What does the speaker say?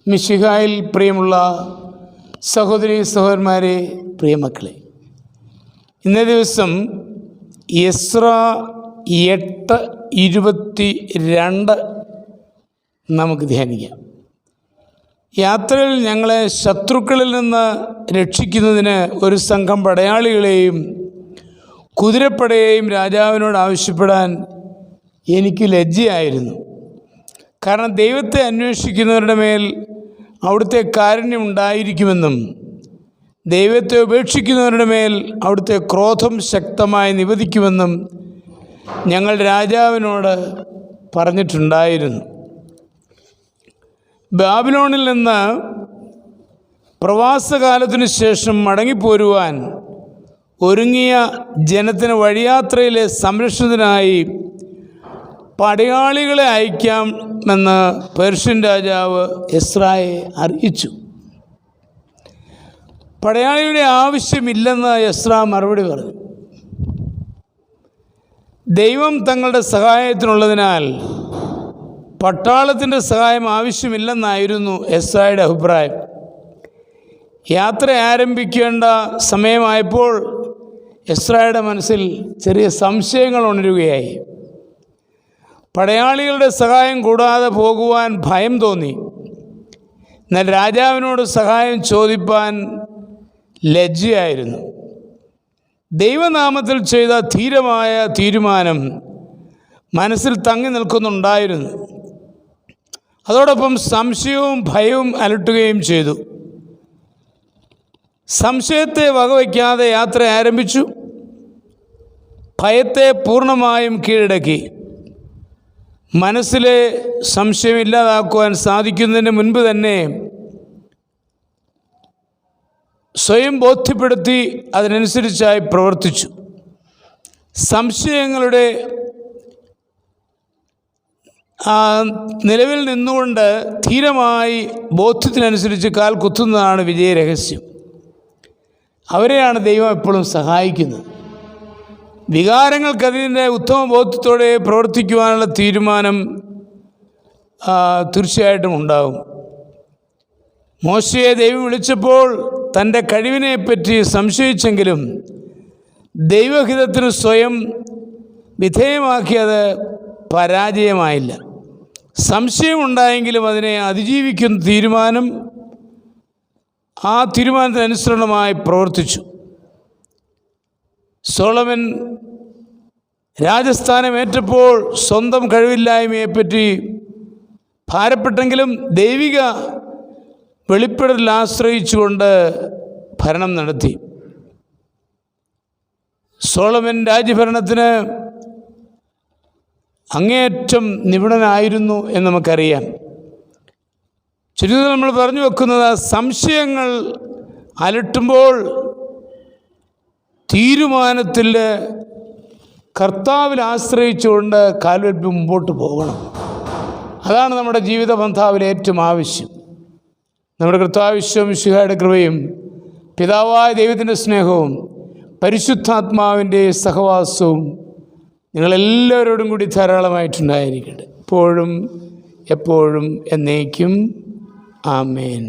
മിശിഹായിൽ പ്രിയമുള്ള സഹോദരി സഹോദരന്മാരെ, പ്രിയമക്കളെ, ഇന്നേ ദിവസം എസ്രാ 8:22 നമുക്ക് ധ്യാനിക്കാം. യാത്രയിൽ ഞങ്ങളെ ശത്രുക്കളിൽ നിന്ന് രക്ഷിക്കുന്നതിന് ഒരു സംഘം പടയാളികളെയും കുതിരപ്പടയെയും രാജാവിനോട് ആവശ്യപ്പെടാൻ എനിക്ക് ലജ്ജയായിരുന്നു. കാരണം ദൈവത്തെ അന്വേഷിക്കുന്നവരുടെ മേൽ അവിടുത്തെ കാരുണ്യം ഉണ്ടായിരിക്കുമെന്നും ദൈവത്തെ ഉപേക്ഷിക്കുന്നവരുടെ മേൽ അവിടുത്തെ ക്രോധം ശക്തമായി നിവദിക്കുമെന്നും ഞങ്ങൾ രാജാവിനോട് പറഞ്ഞിട്ടുണ്ടായിരുന്നു. ബാബിലോണിൽ നിന്ന് പ്രവാസകാലത്തിനു ശേഷം മടങ്ങിപ്പോരുവാൻ ഒരുങ്ങിയ ജനത്തിന് വഴിയാത്രയിലെ സംരക്ഷണത്തിനായി പടയാളികളെ അയക്കാമെന്ന് പേർഷ്യൻ രാജാവ് എസ്രായെ അറിയിച്ചു. പടയാളിയുടെ ആവശ്യമില്ലെന്ന് എസ്രാ മറുപടി പറഞ്ഞു. ദൈവം തങ്ങളുടെ സഹായത്തിനുള്ളതിനാൽ പട്ടാളത്തിൻ്റെ സഹായം ആവശ്യമില്ലെന്നായിരുന്നു എസ്രായുടെ അഭിപ്രായം. യാത്ര ആരംഭിക്കേണ്ട സമയമായപ്പോൾ എസ്രായുടെ മനസ്സിൽ ചെറിയ സംശയങ്ങൾ ഉണരുകയായി. പടയാളികളുടെ സഹായം കൂടാതെ പോകുവാൻ ഭയം തോന്നി. എന്നാൽ രാജാവിനോട് സഹായം ചോദിപ്പാൻ ലജ്ജയായിരുന്നു. ദൈവനാമത്തിൽ ചെയ്ത ധീരമായ തീരുമാനം മനസ്സിൽ തങ്ങി നിൽക്കുന്നുണ്ടായിരുന്നു. അതോടൊപ്പം സംശയവും ഭയവും അലട്ടുകയും ചെയ്തു. സംശയത്തെ വകവയ്ക്കാതെ യാത്ര ആരംഭിച്ചു. ഭയത്തെ പൂർണ്ണമായും കീഴടക്കി. മനസ്സിലെ സംശയം ഇല്ലാതാക്കുവാൻ സാധിക്കുന്നതിന് മുൻപ് തന്നെ സ്വയം ബോധ്യപ്പെടുത്തി അതിനനുസരിച്ചായി പ്രവർത്തിച്ചു. സംശയങ്ങളുടെ നിലവിൽ നിന്നുകൊണ്ട് ധീരമായി ബോധ്യത്തിനനുസരിച്ച് കാൽ കുത്തുന്നതാണ് വിജയരഹസ്യം. അവരെയാണ് ദൈവം എപ്പോഴും സഹായിക്കുന്നത്. വികാരങ്ങൾക്കതിൻ്റെ ഉത്തമ ബോധ്യത്തോടെ പ്രവർത്തിക്കുവാനുള്ള തീരുമാനം തീർച്ചയായിട്ടും ഉണ്ടാകും. മോശയെ ദൈവം വിളിച്ചപ്പോൾ തൻ്റെ കഴിവിനെപ്പറ്റി സംശയിച്ചെങ്കിലും ദൈവഹിതത്തിന് സ്വയം വിധേയമാക്കിയത് പരാജയമായില്ല. സംശയമുണ്ടായെങ്കിലും അതിനെ അതിജീവിക്കുന്ന തീരുമാനം ആ തീരുമാനത്തിനനുസരണമായി പ്രവർത്തിച്ചു. സോളമൻ രാജസ്ഥാനമേറ്റപ്പോൾ സ്വന്തം കഴിവില്ലായ്മയെപ്പറ്റി ഭാരപ്പെട്ടെങ്കിലും ദൈവിക വെളിപ്പെടൽ ആശ്രയിച്ചുകൊണ്ട് ഭരണം നടത്തി. സോളമൻ രാജ്യഭരണത്തിന് അങ്ങേയറ്റം നിപുണനായിരുന്നു എന്ന് നമുക്കറിയാം. ചുരുക്കത്തിൽ നമ്മൾ പറഞ്ഞു വെക്കുന്നത്, സംശയങ്ങൾ അലട്ടുമ്പോൾ തീരുമാനത്തിൽ കർത്താവിൽ ആശ്രയിച്ചുകൊണ്ട് കാൽവെപ്പ് മുമ്പോട്ട് പോകണം. അതാണ് നമ്മുടെ ജീവിത പന്ഥാവിൽ ഏറ്റവും ആവശ്യം. നമ്മുടെ കർത്താവിശ്വം മിശിഹായുടെ കൃപയും പിതാവായ ദൈവത്തിൻ്റെ സ്നേഹവും പരിശുദ്ധാത്മാവിൻ്റെ സഹവാസവും നിങ്ങളെല്ലാവരോടും കൂടി ധാരാളമായിട്ടുണ്ടായിരിക്കട്ടെ, ഇപ്പോഴും എപ്പോഴും എന്നേക്കും. ആമേൻ.